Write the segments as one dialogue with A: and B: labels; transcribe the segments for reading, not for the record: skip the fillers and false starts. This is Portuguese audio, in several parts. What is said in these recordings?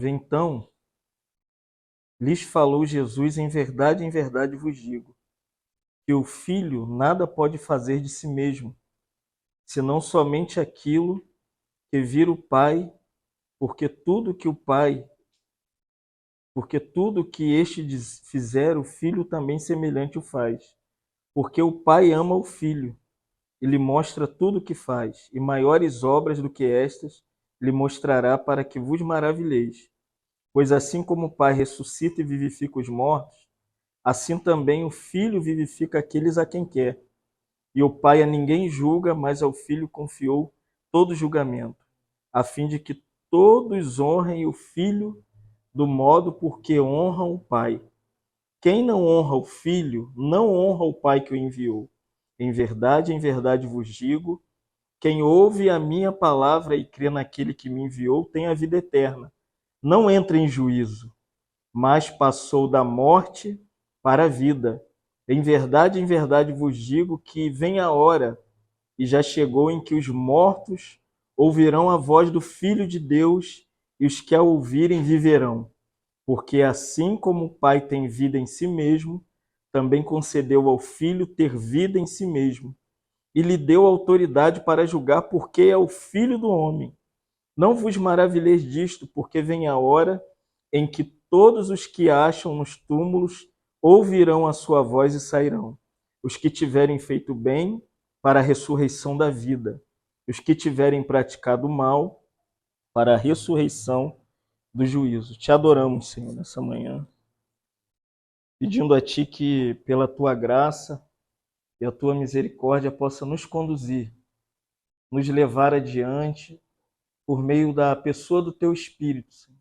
A: Então, lhes falou Jesus: em verdade vos digo, que o Filho nada pode fazer de si mesmo, senão somente aquilo que vir o Pai, porque tudo que o Pai, porque tudo que este fizer, o Filho também semelhante o faz. Porque o Pai ama o Filho, e lhe mostra tudo o que faz, e maiores obras do que estas lhe mostrará, para que vos maravilheis. Pois assim como o Pai ressuscita e vivifica os mortos, assim também o Filho vivifica aqueles a quem quer. E o Pai a ninguém julga, mas ao Filho confiou todo julgamento, a fim de que todos honrem o Filho do modo por que honram o Pai. Quem não honra o Filho, não honra o Pai que o enviou. Em verdade vos digo, quem ouve a minha palavra e crê naquele que me enviou tem a vida eterna. Não entra em juízo, mas passou da morte para a vida. Em verdade vos digo que vem a hora, e já chegou, em que os mortos ouvirão a voz do Filho de Deus, e os que a ouvirem viverão. Porque assim como o Pai tem vida em si mesmo, também concedeu ao Filho ter vida em si mesmo, e lhe deu autoridade para julgar, porque é o Filho do homem. Não vos maravilheis disto, porque vem a hora em que todos os que acham nos túmulos ouvirão a sua voz e sairão. Os que tiverem feito bem, para a ressurreição da vida. Os que tiverem praticado mal, para a ressurreição do juízo. Te adoramos, Senhor, nessa manhã, pedindo a Ti que, pela Tua graça e a Tua misericórdia, possa nos conduzir, nos levar adiante, por meio da pessoa do Teu Espírito, Senhor,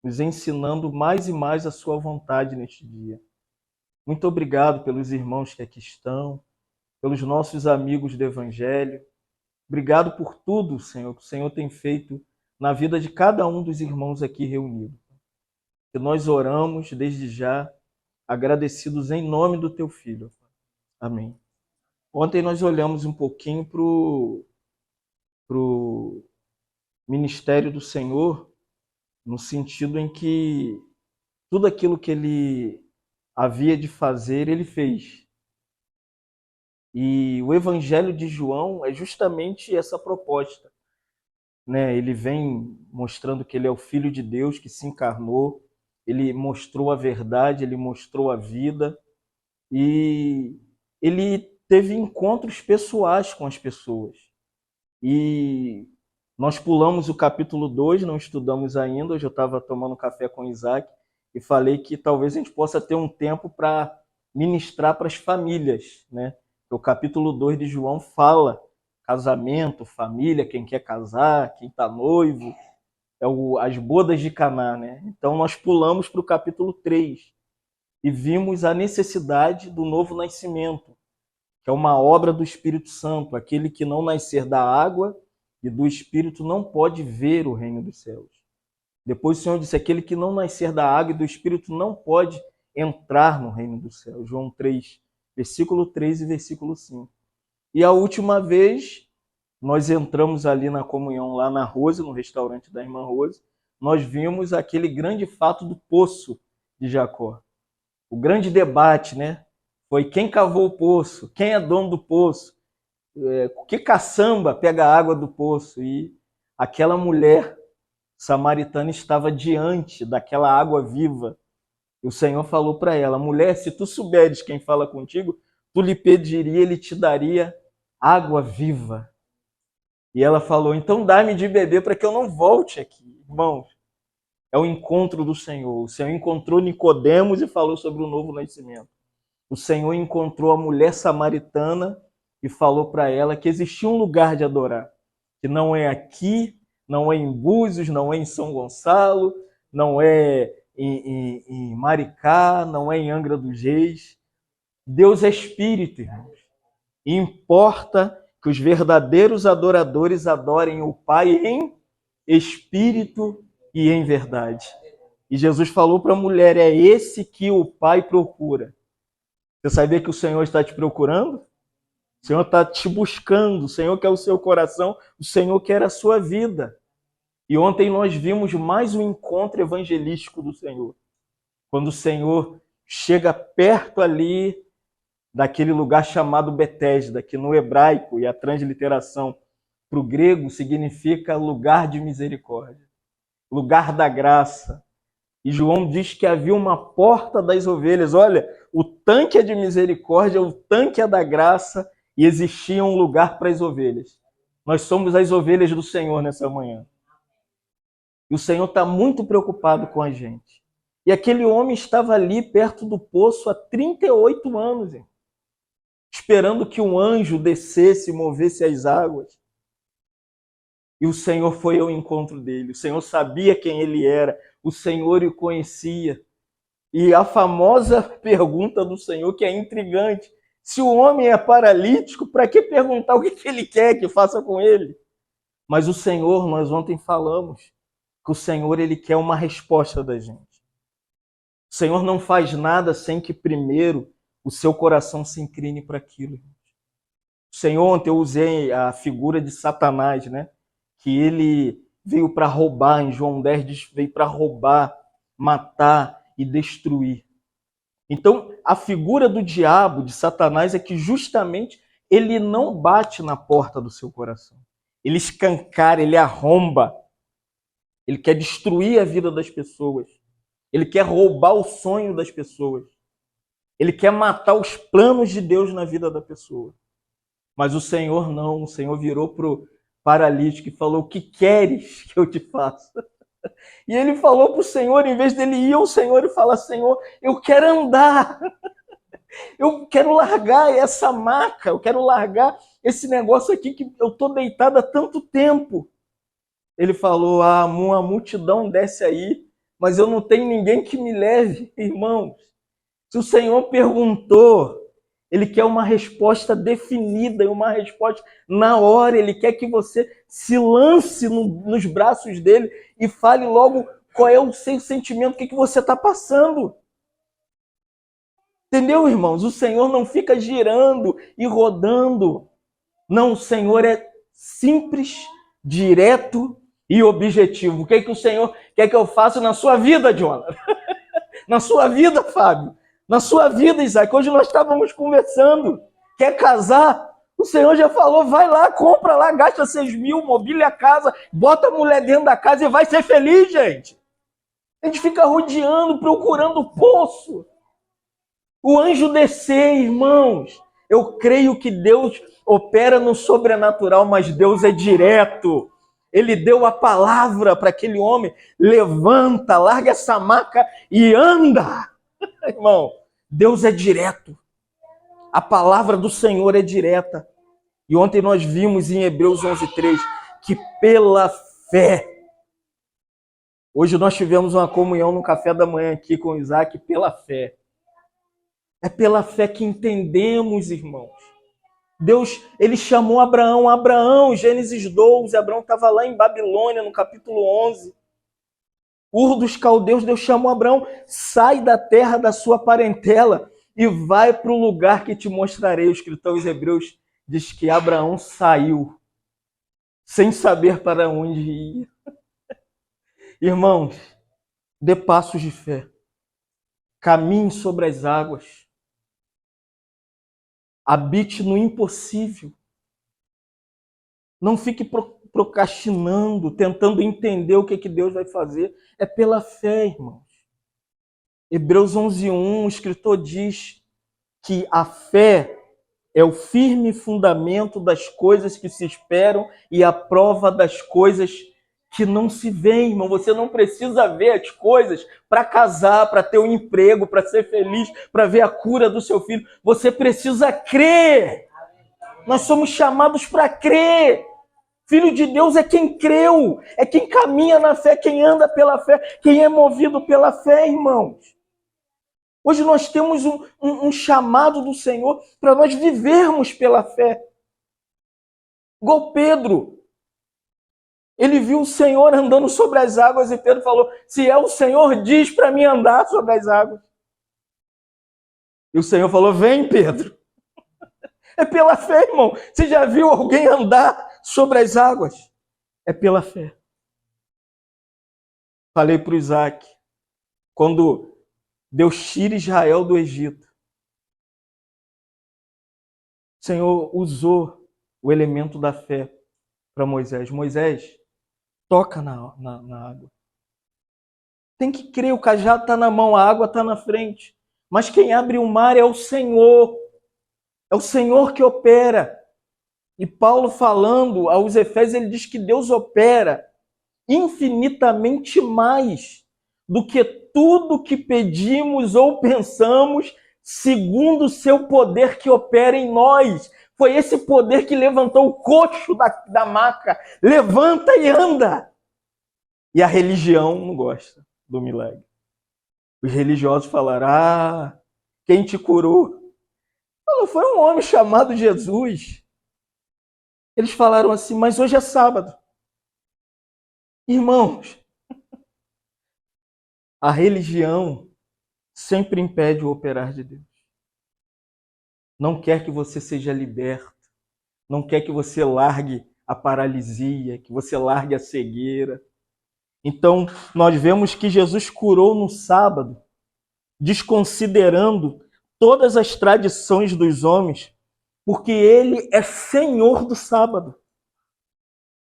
A: nos ensinando mais e mais a Sua vontade neste dia. Muito obrigado pelos irmãos que aqui estão, pelos nossos amigos do Evangelho. Obrigado por tudo, Senhor, que o Senhor tem feito na vida de cada um dos irmãos aqui reunidos. Que nós oramos desde já, agradecidos em nome do Teu Filho. Amém. Ontem nós olhamos um pouquinho para o ministério do Senhor, no sentido em que tudo aquilo que Ele havia de fazer, Ele fez. E o Evangelho de João é justamente essa proposta, né? Ele vem mostrando que Ele é o Filho de Deus que se encarnou, Ele mostrou a verdade, Ele mostrou a vida, e Ele teve encontros pessoais com as pessoas. E nós pulamos o capítulo 2, não estudamos ainda. Hoje eu estava tomando café com o Isaac e falei que talvez a gente possa ter um tempo para ministrar para as famílias, né? O capítulo 2 de João fala casamento, família, quem quer casar, quem está noivo, as bodas de Caná, né? Então nós pulamos para o capítulo 3 e vimos a necessidade do novo nascimento, que é uma obra do Espírito Santo. Aquele que não nascer da água e do Espírito não pode ver o reino dos céus. Depois o Senhor disse: aquele que não nascer da água e do Espírito não pode entrar no reino dos céus. João 3, versículo 3 e versículo 5. E a última vez, nós entramos ali na comunhão, lá na Rose, no restaurante da irmã Rose, nós vimos aquele grande fato do poço de Jacó. O grande debate, né? Foi quem cavou o poço, quem é dono do poço, que caçamba pega a água do poço. E aquela mulher samaritana estava diante daquela água viva. E o Senhor falou para ela: mulher, se tu souberes quem fala contigo, tu lhe pediria, ele te daria água viva. E ela falou: então dá-me de beber para que eu não volte aqui. Irmãos, é o encontro do Senhor. O Senhor encontrou Nicodemos e falou sobre o novo nascimento. O Senhor encontrou a mulher samaritana e falou para ela que existia um lugar de adorar, que não é aqui, não é em Búzios, não é em São Gonçalo, não é em Maricá, não é em Angra dos Reis. Deus é espírito, irmãos. E importa que os verdadeiros adoradores adorem o Pai em espírito e em verdade. E Jesus falou para a mulher: é esse que o Pai procura. Você sabia que o Senhor está te procurando? O Senhor está te buscando, o Senhor quer o seu coração, o Senhor quer a sua vida. E ontem nós vimos mais um encontro evangelístico do Senhor. Quando o Senhor chega perto ali daquele lugar chamado Betesda, que no hebraico e a transliteração para o grego significa lugar de misericórdia, lugar da graça. E João diz que havia uma porta das ovelhas. Olha, o tanque é de misericórdia, o tanque é da graça, e existia um lugar para as ovelhas. Nós somos as ovelhas do Senhor nessa manhã. E o Senhor está muito preocupado com a gente. E aquele homem estava ali perto do poço há 38 anos, hein? Esperando que um anjo descesse e movesse as águas. E o Senhor foi ao encontro dele. O Senhor sabia quem ele era. O Senhor o conhecia. E a famosa pergunta do Senhor, que é intrigante: se o homem é paralítico, para que perguntar o que ele quer que faça com ele? Mas o Senhor, nós ontem falamos, que o Senhor ele quer uma resposta da gente. O Senhor não faz nada sem que primeiro o seu coração se incline para aquilo. O Senhor, ontem eu usei a figura de Satanás, né? Que ele veio para roubar, em João 10 diz, veio para roubar, matar e destruir. Então, a figura do diabo, de Satanás, é que justamente ele não bate na porta do seu coração. Ele escancara, ele arromba. Ele quer destruir a vida das pessoas. Ele quer roubar o sonho das pessoas. Ele quer matar os planos de Deus na vida da pessoa. Mas o Senhor não. O Senhor virou para o paralítico e falou: o que queres que eu te faça? E ele falou para o Senhor, em vez dele ir ao Senhor e falar: Senhor, eu quero andar. Eu quero largar essa maca. Eu quero largar esse negócio aqui que eu estou deitado há tanto tempo. Ele falou: uma multidão desce aí, mas eu não tenho ninguém que me leve. Irmãos, se o Senhor perguntou, ele quer uma resposta definida, uma resposta na hora. Ele quer que você se lance nos braços dele e fale logo qual é o seu sentimento, o que você está passando. Entendeu, irmãos? O Senhor não fica girando e rodando. Não, o Senhor é simples, direto e objetivo. O que o Senhor quer que eu faça na sua vida, Jonathan? Na sua vida, Fábio? Na sua vida, Isaac? Hoje nós estávamos conversando. Quer casar? O Senhor já falou: vai lá, compra lá, gasta 6 mil, mobília a casa, bota a mulher dentro da casa e vai ser feliz, gente. A gente fica rodeando, procurando o poço. O anjo descer, irmãos. Eu creio que Deus opera no sobrenatural, mas Deus é direto. Ele deu a palavra para aquele homem: levanta, larga essa maca e anda. Irmão, Deus é direto. A palavra do Senhor é direta. E ontem nós vimos em Hebreus 11:3 que pela fé. Hoje nós tivemos uma comunhão no café da manhã aqui com o Isaac, pela fé. É pela fé que entendemos, irmãos. Deus, ele chamou Abraão, Gênesis 12, Abraão estava lá em Babilônia, no capítulo 11. Ur dos caldeus, Deus chamou Abraão: sai da terra da sua parentela e vai para o lugar que te mostrarei. O escritor aos Hebreus diz que Abraão saiu, sem saber para onde ia. Irmãos, dê passos de fé. Caminhe sobre as águas. Habite no impossível. Não fique procrastinando, tentando entender o que Deus vai fazer. É pela fé, irmãos. Hebreus 11:1, o escritor diz que a fé é o firme fundamento das coisas que se esperam e a prova das coisas que não se veem, irmão. Você não precisa ver as coisas para casar, para ter um emprego, para ser feliz, para ver a cura do seu filho. Você precisa crer. Nós somos chamados para crer. Filho de Deus é quem creu, é quem caminha na fé, quem anda pela fé, quem é movido pela fé, irmãos. Hoje nós temos um chamado do Senhor para nós vivermos pela fé. Igual Pedro. Ele viu o Senhor andando sobre as águas e Pedro falou: se é o Senhor, diz para mim andar sobre as águas. E o Senhor falou: vem, Pedro. É pela fé, irmão. Você já viu alguém andar sobre as águas? É pela fé. Falei para o Isaac, quando Deus tira Israel do Egito, o Senhor usou o elemento da fé para Moisés. Moisés, toca na água. Tem que crer, o cajado está na mão, a água está na frente. Mas quem abre o mar é o Senhor. É o Senhor que opera. E Paulo, falando aos Efésios, ele diz que Deus opera infinitamente mais do que tudo que pedimos ou pensamos, segundo o seu poder que opera em nós. Foi esse poder que levantou o coxo da maca. Levanta e anda. E a religião não gosta do milagre. Os religiosos falaram, quem te curou? Não, foi um homem chamado Jesus. Eles falaram assim, mas hoje é sábado. Irmãos, a religião sempre impede o operar de Deus. Não quer que você seja liberto. Não quer que você largue a paralisia, que você largue a cegueira. Então, nós vemos que Jesus curou no sábado, desconsiderando todas as tradições dos homens, porque ele é Senhor do sábado.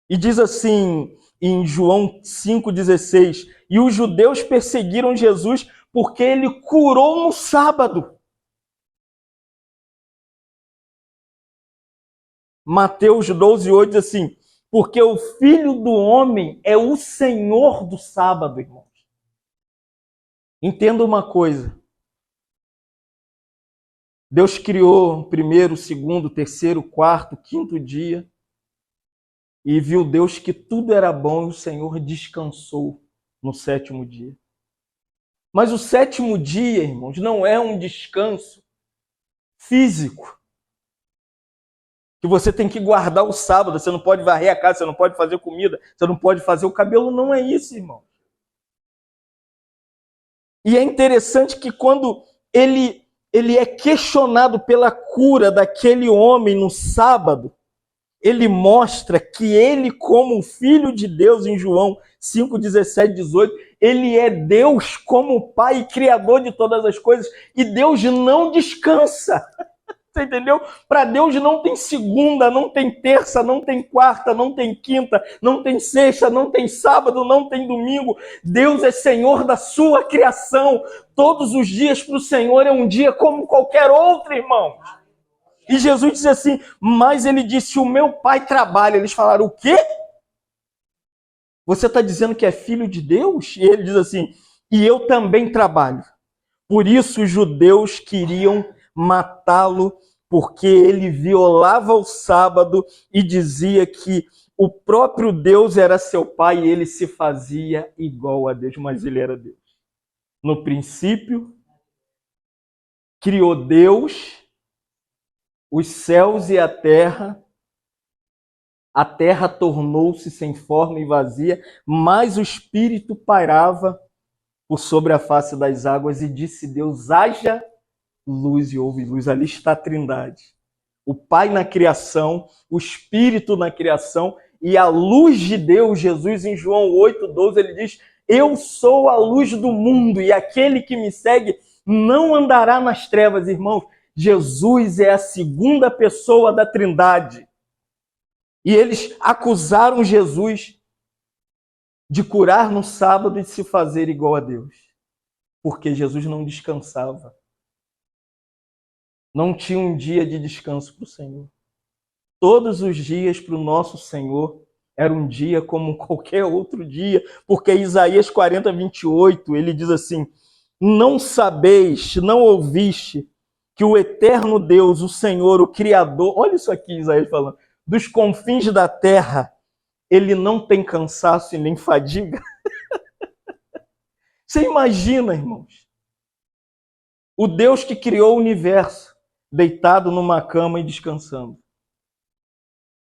A: E diz assim em João 5,16, e os judeus perseguiram Jesus porque ele curou no sábado. Mateus 12,8 diz assim, porque o Filho do Homem é o Senhor do sábado, irmãos. Entenda uma coisa. Deus criou o primeiro, o segundo, o terceiro, o quarto, o quinto dia. E viu Deus que tudo era bom e o Senhor descansou no sétimo dia. Mas o sétimo dia, irmãos, não é um descanso físico. Que você tem que guardar o sábado, você não pode varrer a casa, você não pode fazer comida, você não pode fazer o cabelo. Não é isso, irmão. E é interessante que quando ele é questionado pela cura daquele homem no sábado, ele mostra que ele, como filho de Deus, em João 5, 17, 18, ele é Deus como Pai e Criador de todas as coisas, e Deus não descansa. Você entendeu? Para Deus não tem segunda, não tem terça, não tem quarta, não tem quinta, não tem sexta, não tem sábado, não tem domingo. Deus é Senhor da sua criação. Todos os dias para o Senhor é um dia como qualquer outro, irmão. E Jesus diz assim, mas ele disse, o meu pai trabalha. Eles falaram, o quê? Você está dizendo que é filho de Deus? E ele diz assim, e eu também trabalho. Por isso os judeus queriam matá-lo, porque ele violava o sábado e dizia que o próprio Deus era seu pai e ele se fazia igual a Deus, mas ele era Deus. No princípio, criou Deus os céus e a terra tornou-se sem forma e vazia, mas o Espírito pairava por sobre a face das águas e disse Deus, haja luz e houve luz. Ali está a Trindade. O Pai na criação, o Espírito na criação e a luz de Deus. Jesus em João 8,12 ele diz, eu sou a luz do mundo e aquele que me segue não andará nas trevas, irmãos. Jesus é a segunda pessoa da Trindade. E eles acusaram Jesus de curar no sábado e de se fazer igual a Deus. Porque Jesus não descansava. Não tinha um dia de descanso para o Senhor. Todos os dias para o nosso Senhor era um dia como qualquer outro dia. Porque Isaías 40, 28, ele diz assim, não sabeis, não ouviste que o eterno Deus, o Senhor, o Criador, olha isso aqui, Isaías falando, dos confins da terra, ele não tem cansaço e nem fadiga. Você imagina, irmãos, o Deus que criou o universo, deitado numa cama e descansando.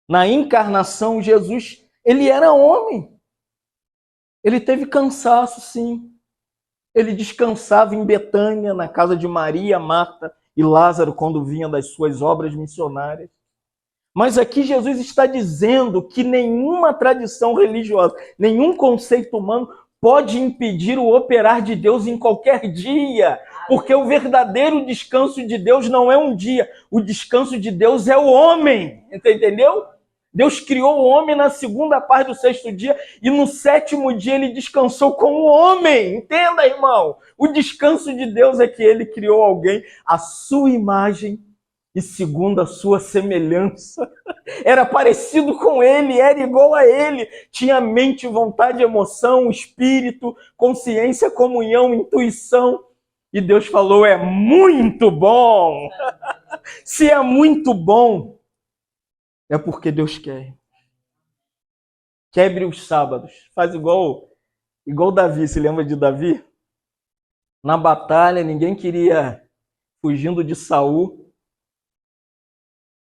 A: Na encarnação, Jesus, ele era homem. Ele teve cansaço, sim. Ele descansava em Betânia, na casa de Maria, Marta e Lázaro, quando vinha das suas obras missionárias. Mas aqui Jesus está dizendo que nenhuma tradição religiosa, nenhum conceito humano pode impedir o operar de Deus em qualquer dia, porque o verdadeiro descanso de Deus não é um dia, o descanso de Deus é o homem, entendeu? Deus criou o homem na segunda parte do sexto dia e no sétimo dia ele descansou com o homem. Entenda, irmão? O descanso de Deus é que ele criou alguém à sua imagem e segundo a sua semelhança. Era parecido com ele, era igual a ele. Tinha mente, vontade, emoção, espírito, consciência, comunhão, intuição. E Deus falou, é muito bom. Se é muito bom, é porque Deus quer. Quebre os sábados. Faz igual Davi. Se lembra de Davi? Na batalha, ninguém queria fugindo de Saul.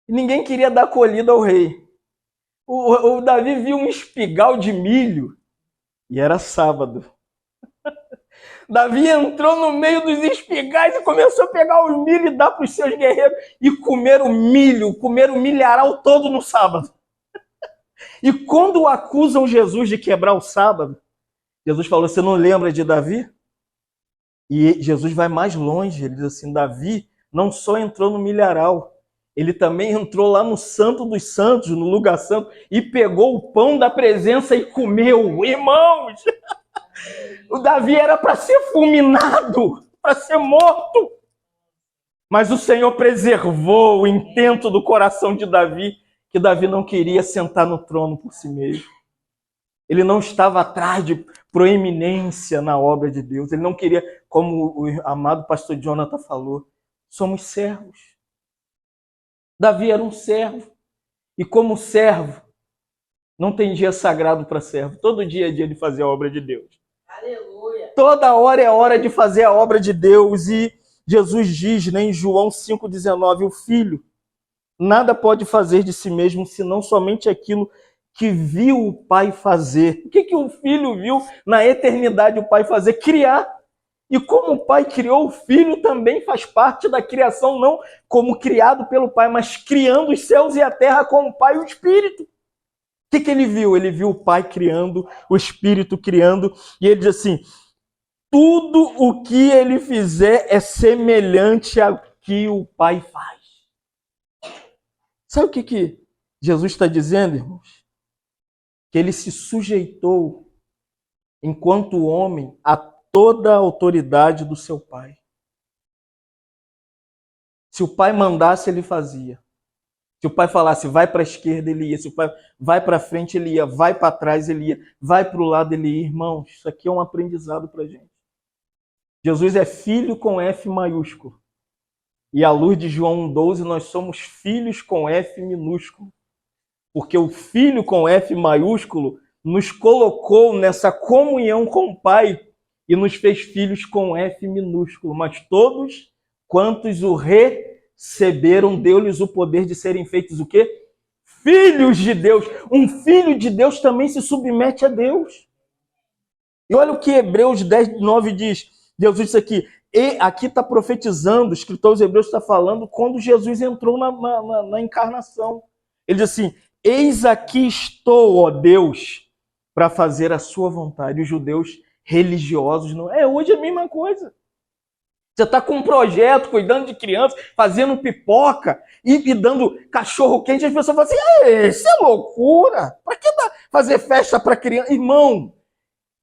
A: Ninguém queria dar acolhida ao rei. O Davi viu um espigal de milho e era sábado. Davi entrou no meio dos espigais e começou a pegar os milho e dar para os seus guerreiros e comer o milharal todo no sábado. E quando acusam Jesus de quebrar o sábado, Jesus falou, você não lembra de Davi? E Jesus vai mais longe, ele diz assim, Davi não só entrou no milharal, ele também entrou lá no Santo dos Santos, no lugar santo, e pegou o pão da presença e comeu. Irmãos, o Davi era para ser fulminado, para ser morto. Mas o Senhor preservou o intento do coração de Davi, que Davi não queria sentar no trono por si mesmo. Ele não estava atrás de proeminência na obra de Deus. Ele não queria, como o amado pastor Jonathan falou, somos servos. Davi era um servo. E como servo, não tem dia sagrado para servo. Todo dia é dia de fazer a obra de Deus. Aleluia. Toda hora é hora de fazer a obra de Deus. E Jesus diz, né, em João 5,19, o filho nada pode fazer de si mesmo, senão somente aquilo que viu o pai fazer. O que o filho viu na eternidade o pai fazer? Criar. E como o pai criou, o filho também faz parte da criação, não como criado pelo pai, mas criando os céus e a terra com o pai e o espírito. O que ele viu? Ele viu o pai criando, o espírito criando, e ele diz assim, tudo o que ele fizer é semelhante ao que o pai faz. Sabe o que Jesus está dizendo, irmãos? Que ele se sujeitou, enquanto homem, a toda a autoridade do seu pai. Se o pai mandasse, ele fazia. Se o pai falasse, vai para a esquerda, ele ia. Se o pai vai para frente, ele ia. Vai para trás, ele ia. Vai para o lado, ele ia. Irmãos, isso aqui é um aprendizado para a gente. Jesus é filho com F maiúsculo. E à luz de João 1,12, nós somos filhos com F minúsculo. Porque o filho com F maiúsculo nos colocou nessa comunhão com o Pai e nos fez filhos com F minúsculo. Mas todos quantos o receberam, deu-lhes o poder de serem feitos o quê? Filhos de Deus. Um filho de Deus também se submete a Deus. E olha o que Hebreus 10:9 diz. Deus disse aqui, e aqui está profetizando, o escritor dos Hebreus está falando quando Jesus entrou na encarnação. Ele diz assim, eis aqui estou, ó Deus, para fazer a sua vontade. Os judeus religiosos não. Hoje é a mesma coisa. Você está com um projeto, cuidando de crianças, fazendo pipoca e dando cachorro quente. As pessoas falam assim, isso é loucura. Para que fazer festa para criança? Irmão,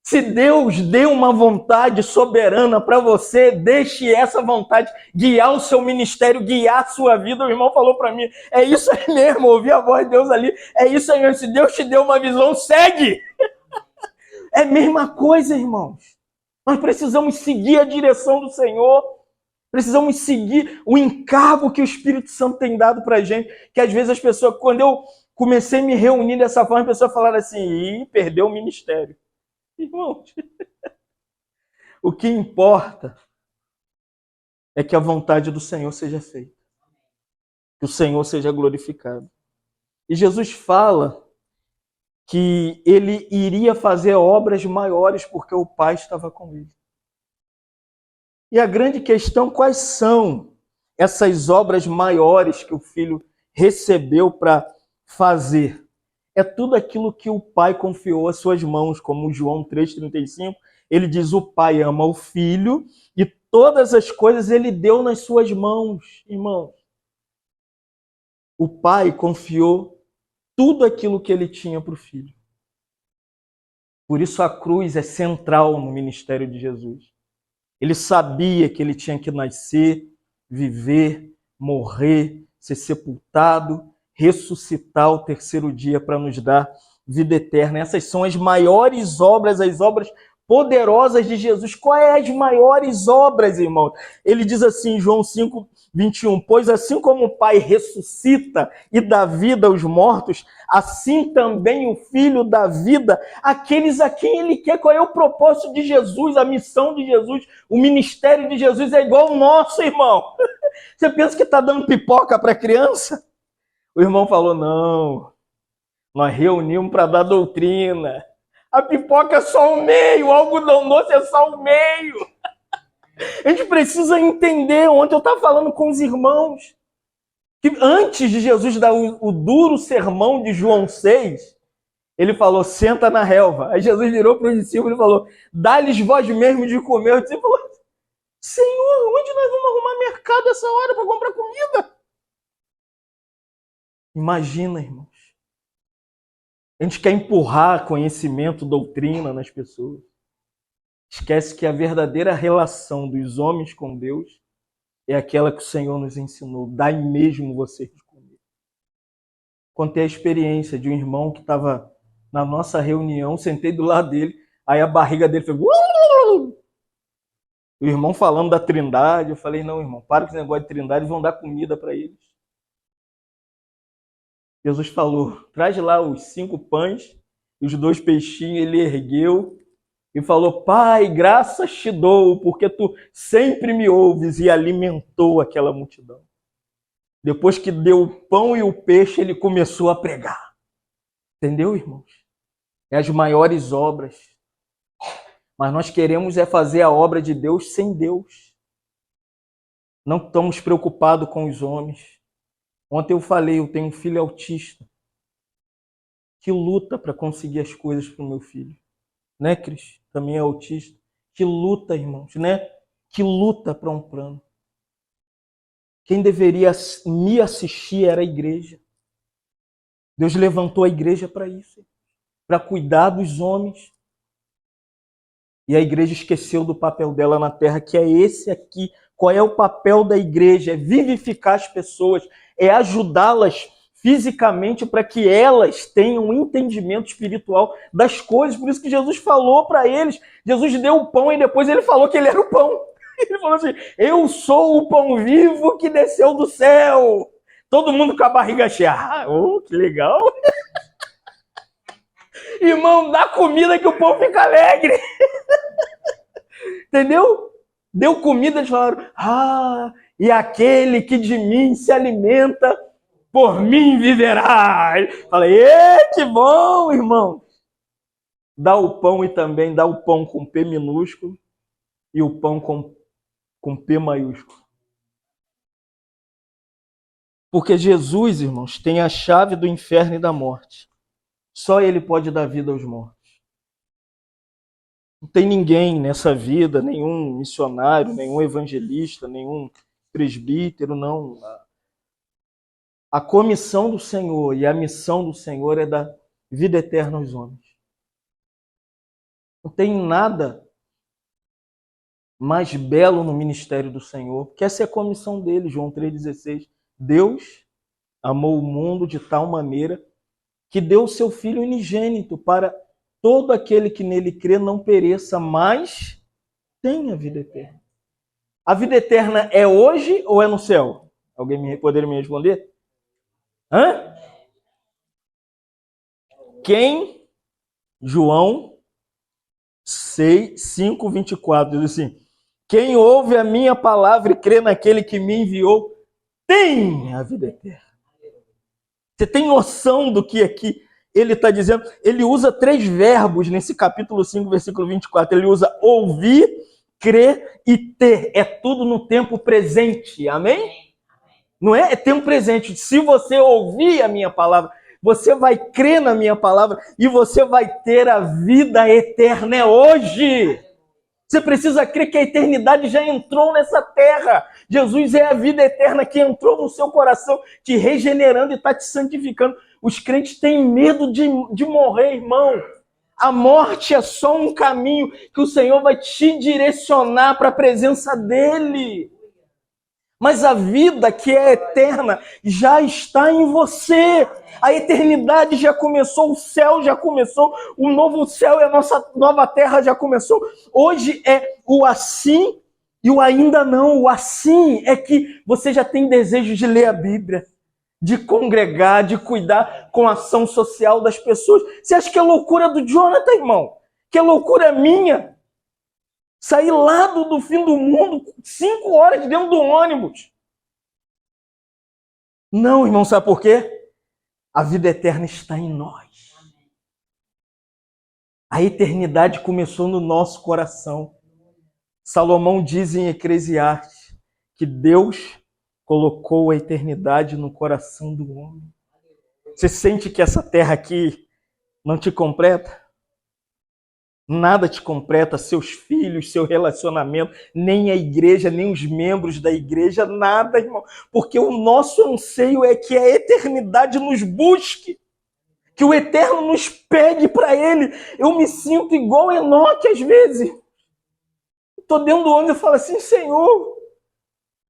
A: se Deus deu uma vontade soberana para você, deixe essa vontade guiar o seu ministério, guiar a sua vida. O irmão falou para mim, é isso aí mesmo, ouvi a voz de Deus ali, é isso aí mesmo, se Deus te deu uma visão, segue. É a mesma coisa, irmãos. Nós precisamos seguir a direção do Senhor, precisamos seguir o encargo que o Espírito Santo tem dado para a gente, que às vezes as pessoas, quando eu comecei a me reunir dessa forma, as pessoas falaram assim, perdeu o ministério. Irmãos, o que importa é que a vontade do Senhor seja feita, que o Senhor seja glorificado. E Jesus fala que ele iria fazer obras maiores porque o Pai estava com ele. E a grande questão, quais são essas obras maiores que o Filho recebeu para fazer? É tudo aquilo que o Pai confiou às suas mãos, como João 3,35, ele diz: o Pai ama o Filho e todas as coisas ele deu nas suas mãos, irmão. O Pai confiou tudo aquilo que ele tinha para o Filho. Por isso a cruz é central no ministério de Jesus. Ele sabia que ele tinha que nascer, viver, morrer, ser sepultado, ressuscitar ao terceiro dia para nos dar vida eterna. Essas são as maiores obras, as obras poderosas de Jesus. Quais as maiores obras, irmão? Ele diz assim, João 5:21, pois assim como o Pai ressuscita e dá vida aos mortos, assim também o Filho dá vida àqueles a quem ele quer. Qual é o propósito de Jesus, a missão de Jesus? O ministério de Jesus é igual ao nosso, irmão. Você pensa que está dando pipoca para criança? O irmão falou, não, nós reunimos para dar doutrina. A pipoca é só o meio, o algodão doce é só o meio. A gente precisa entender. Ontem eu estava falando com os irmãos que antes de Jesus dar o duro sermão de João 6, ele falou, senta na relva. Aí Jesus virou para os discípulos e falou, dá-lhes vós mesmo de comer. O discípulo falou, Senhor, onde nós vamos arrumar mercado essa hora para comprar comida? Imagina, irmãos. A gente quer empurrar conhecimento, doutrina nas pessoas. Esquece que a verdadeira relação dos homens com Deus é aquela que o Senhor nos ensinou. Dai mesmo vocês de comer. Contei a experiência de um irmão que estava na nossa reunião, sentei do lado dele, aí a barriga dele fez... O irmão falando da Trindade, eu falei, não, irmão, para com esse negócio de Trindade, vão dar comida para eles. Jesus falou, traz lá os 5 pães e os 2 peixinhos, ele ergueu e falou, Pai, graças te dou, porque tu sempre me ouves, e alimentou aquela multidão. Depois que deu o pão e o peixe, ele começou a pregar. Entendeu, irmãos? É as maiores obras. Mas nós queremos é fazer a obra de Deus sem Deus. Não estamos preocupados com os homens. Ontem eu falei, eu tenho um filho autista que luta para conseguir as coisas para o meu filho. Né, Cris? Também é autista. Que luta, irmãos, né? Que luta para um plano. Quem deveria me assistir era a igreja. Deus levantou a igreja para isso, para cuidar dos homens. E a igreja esqueceu do papel dela na terra, que é esse aqui. Qual é o papel da igreja? É vivificar as pessoas, é ajudá-las fisicamente para que elas tenham um entendimento espiritual das coisas. Por isso que Jesus falou para eles. Jesus deu o pão e depois ele falou que ele era o pão. Ele falou assim, eu sou o pão vivo que desceu do céu. Todo mundo com a barriga cheia. Ah, oh, que legal. Irmão, dá comida que o povo fica alegre. Entendeu? Deu comida, eles falaram, ah, e aquele que de mim se alimenta, por mim viverá. Falei, que bom, irmão. Dá o pão e também dá o pão com P minúsculo e o pão com P maiúsculo. Porque Jesus, irmãos, tem a chave do inferno e da morte. Só ele pode dar vida aos mortos. Não tem ninguém nessa vida, nenhum missionário, nenhum evangelista, nenhum presbítero, não. A comissão do Senhor e a missão do Senhor é dar vida eterna aos homens. Não tem nada mais belo no ministério do Senhor, porque essa é a comissão dele, João 3,16. Deus amou o mundo de tal maneira que deu o seu Filho unigênito para todo aquele que nele crê não pereça, mas tenha vida eterna. A vida eterna é hoje ou é no céu? Alguém poderia me responder? Hã? Quem? João 5:24 diz assim, quem ouve a minha palavra e crê naquele que me enviou, tem a vida eterna. Você tem noção do que aqui ele está dizendo? Ele usa 3 verbos nesse capítulo 5, versículo 24. Ele usa ouvir, crer e ter. É tudo no tempo presente. Amém? Não é? É tempo presente. Se você ouvir a minha palavra, você vai crer na minha palavra e você vai ter a vida eterna. É hoje. Você precisa crer que a eternidade já entrou nessa terra. Jesus é a vida eterna que entrou no seu coração, te regenerando e está te santificando. Os crentes têm medo de morrer, irmão. A morte é só um caminho que o Senhor vai te direcionar para a presença dEle. Mas a vida que é eterna já está em você. A eternidade já começou, o céu já começou, o novo céu e a nossa nova terra já começou. Hoje é o assim e o ainda não. O assim é que você já tem desejo de ler a Bíblia, de congregar, de cuidar com a ação social das pessoas. Você acha que é loucura do Jonathan, irmão? Que é loucura minha? Sair lá do fim do mundo, 5 horas dentro do ônibus. Não, irmão, sabe por quê? A vida eterna está em nós. A eternidade começou no nosso coração. Salomão diz em Eclesiastes que Deus colocou a eternidade no coração do homem. Você sente que essa terra aqui não te completa? Nada te completa, seus filhos, seu relacionamento, nem a igreja, nem os membros da igreja, nada, irmão. Porque o nosso anseio é que a eternidade nos busque, que o eterno nos pegue para ele. Eu me sinto igual Enoque às vezes. Estou dentro do ônibus e falo assim, Senhor,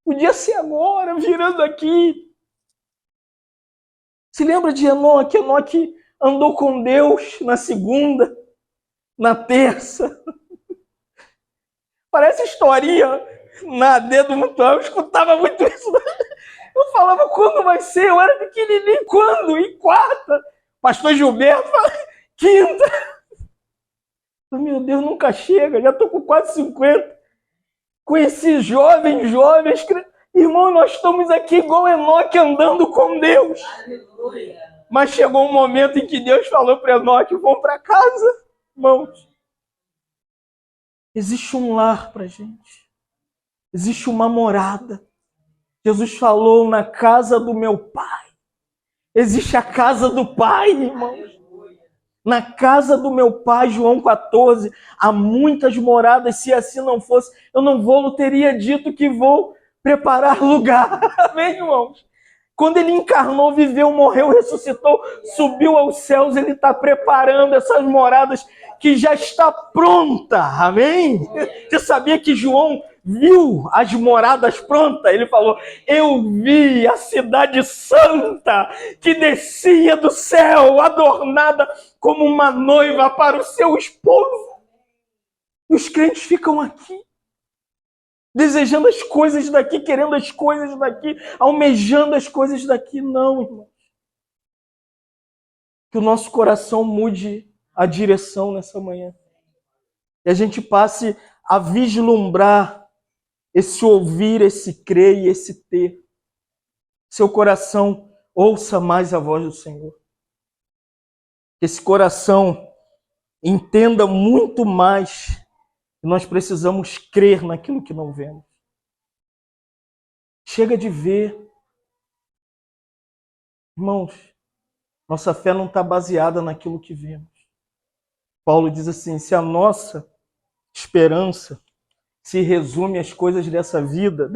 A: podia ser agora, virando aqui. Se lembra de Enoque? Enoque andou com Deus na segunda, na terça. Parece historinha na dedo muito. Eu escutava muito isso. Eu falava, quando vai ser? Eu era pequenininho. Quando? E quarta? Pastor Gilberto fala, quinta. Meu Deus, nunca chega. Já estou com quase 50. Com esses jovens. Irmão, nós estamos aqui igual Enoque andando com Deus. Mas chegou um momento em que Deus falou para Enoque, vão para casa, irmãos. Existe um lar para a gente. Existe uma morada. Jesus falou na casa do meu Pai. Existe a casa do Pai, irmãos. Na casa do meu Pai, João 14, há muitas moradas. Se assim não fosse, eu não teria dito que vou preparar lugar. Amém, irmãos? Quando ele encarnou, viveu, morreu, ressuscitou, subiu aos céus, ele está preparando essas moradas que já está pronta. Amém? Você sabia que João viu as moradas prontas? Ele falou, eu vi a cidade santa que descia do céu, adornada como uma noiva para o seu esposo. E os crentes ficam aqui, desejando as coisas daqui, querendo as coisas daqui, almejando as coisas daqui. Não, irmão. Que o nosso coração mude a direção nessa manhã. E a gente passe a vislumbrar esse ouvir, esse crer e esse ter. Seu coração ouça mais a voz do Senhor. Que esse coração entenda muito mais que nós precisamos crer naquilo que não vemos. Chega de ver. Irmãos, nossa fé não está baseada naquilo que vemos. Paulo diz assim, se a nossa esperança se resume às coisas dessa vida,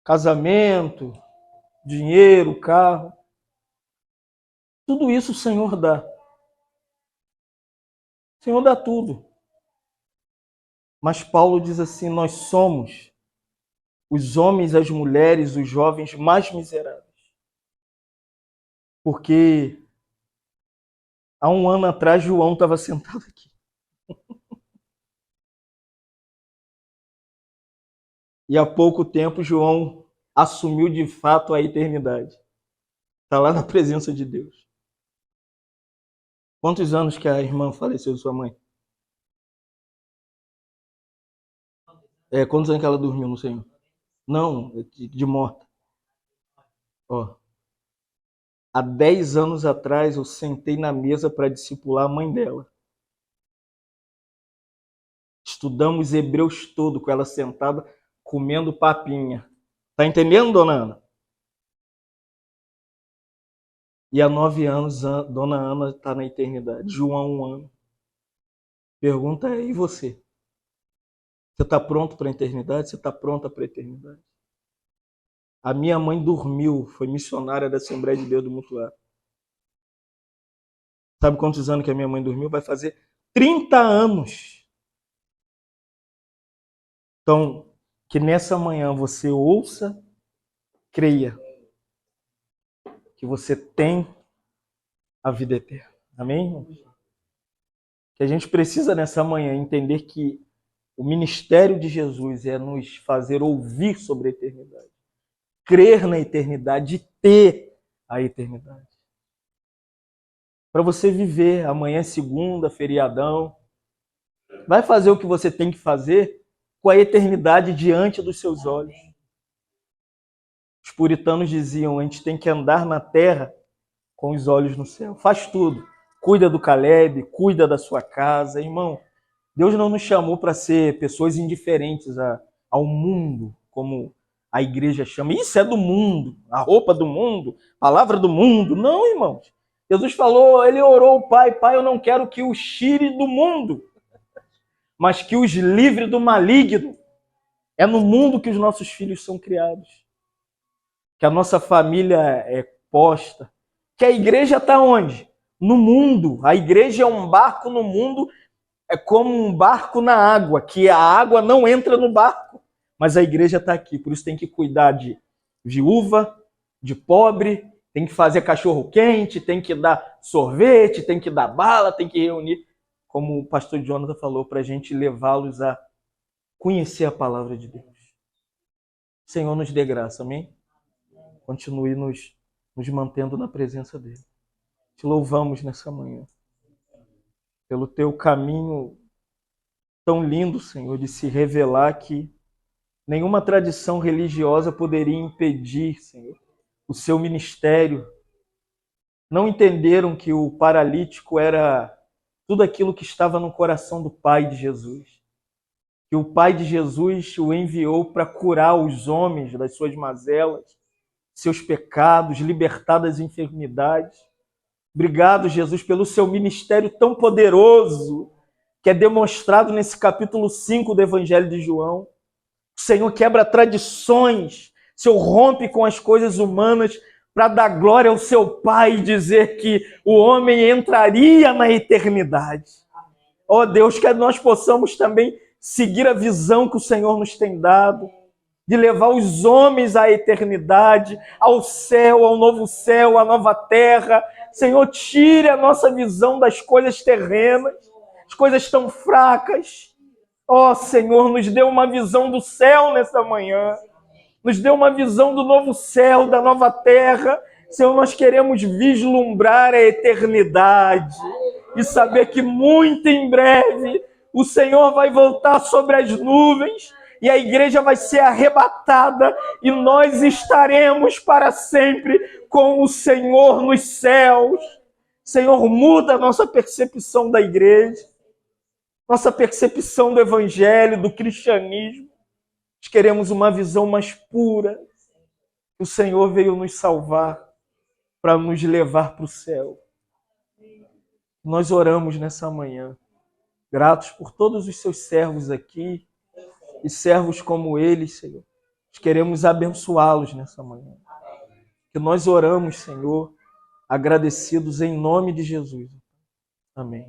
A: casamento, dinheiro, carro, tudo isso o Senhor dá. O Senhor dá tudo. Mas Paulo diz assim, nós somos os homens, as mulheres, os jovens mais miseráveis. Porque há um ano atrás, João estava sentado aqui. E há pouco tempo, João assumiu de fato a eternidade. Está lá na presença de Deus. Quantos anos que a irmã faleceu, sua mãe? Quantos anos que ela dormiu no Senhor? Não, de morta. Ó, há 10 anos atrás, eu sentei na mesa para discipular a mãe dela. Estudamos Hebreus todo com ela sentada, comendo papinha. Tá entendendo, dona Ana? E há 9 anos, Dona Ana está na eternidade. João há 1 ano. Pergunta é, e você? Você está pronto para a eternidade? Você está pronta para a eternidade? A minha mãe dormiu, foi missionária da Assembleia de Deus do Mutuá. Sabe quantos anos que a minha mãe dormiu? Vai fazer 30 anos. Então, que nessa manhã você ouça, creia, que você tem a vida eterna. Amém, irmãos? Que a gente precisa nessa manhã entender que o ministério de Jesus é nos fazer ouvir sobre a eternidade, crer na eternidade e ter a eternidade. Para você viver, amanhã é segunda, feriadão, vai fazer o que você tem que fazer com a eternidade diante dos seus olhos. Os puritanos diziam, a gente tem que andar na terra com os olhos no céu. Faz tudo. Cuida do Caleb, cuida da sua casa. Irmão, Deus não nos chamou para ser pessoas indiferentes ao mundo, como a igreja chama. Isso é do mundo, a roupa do mundo, a palavra do mundo. Não, irmãos. Jesus falou, ele orou ao Pai, Pai, eu não quero que os tire do mundo, mas que os livre do maligno. É no mundo que os nossos filhos são criados, que a nossa família é posta, que a igreja está onde? No mundo. A igreja é um barco no mundo, é como um barco na água, que a água não entra no barco, mas a igreja está aqui. Por isso tem que cuidar de viúva, de pobre, tem que fazer cachorro quente, tem que dar sorvete, tem que dar bala, tem que reunir, como o pastor Jonathan falou, para a gente levá-los a conhecer a palavra de Deus. O Senhor nos dê graça, amém? Continue nos mantendo na presença dele. Te louvamos nessa manhã pelo teu caminho tão lindo, Senhor, de se revelar que nenhuma tradição religiosa poderia impedir, Senhor, o seu ministério. Não entenderam que o paralítico era tudo aquilo que estava no coração do Pai de Jesus. Que o Pai de Jesus o enviou para curar os homens das suas mazelas, seus pecados, libertar das enfermidades. Obrigado, Jesus, pelo seu ministério tão poderoso, que é demonstrado nesse capítulo 5 do Evangelho de João. O Senhor quebra tradições, o Senhor rompe com as coisas humanas para dar glória ao seu Pai e dizer que o homem entraria na eternidade. Ó Deus, que nós possamos também seguir a visão que o Senhor nos tem dado, de levar os homens à eternidade, ao céu, ao novo céu, à nova terra. Senhor, tire a nossa visão das coisas terrenas, as coisas tão fracas. Ó Senhor, nos dê uma visão do céu nessa manhã, nos dê uma visão do novo céu, da nova terra. Senhor, nós queremos vislumbrar a eternidade e saber que muito em breve o Senhor vai voltar sobre as nuvens e a igreja vai ser arrebatada e nós estaremos para sempre com o Senhor nos céus. Senhor, muda a nossa percepção da igreja, nossa percepção do evangelho, do cristianismo. Nós queremos uma visão mais pura. O Senhor veio nos salvar para nos levar para o céu. Nós oramos nessa manhã, gratos por todos os seus servos aqui, e servos como eles, Senhor. Nós queremos abençoá-los nessa manhã. Que nós oramos, Senhor, agradecidos em nome de Jesus. Amém.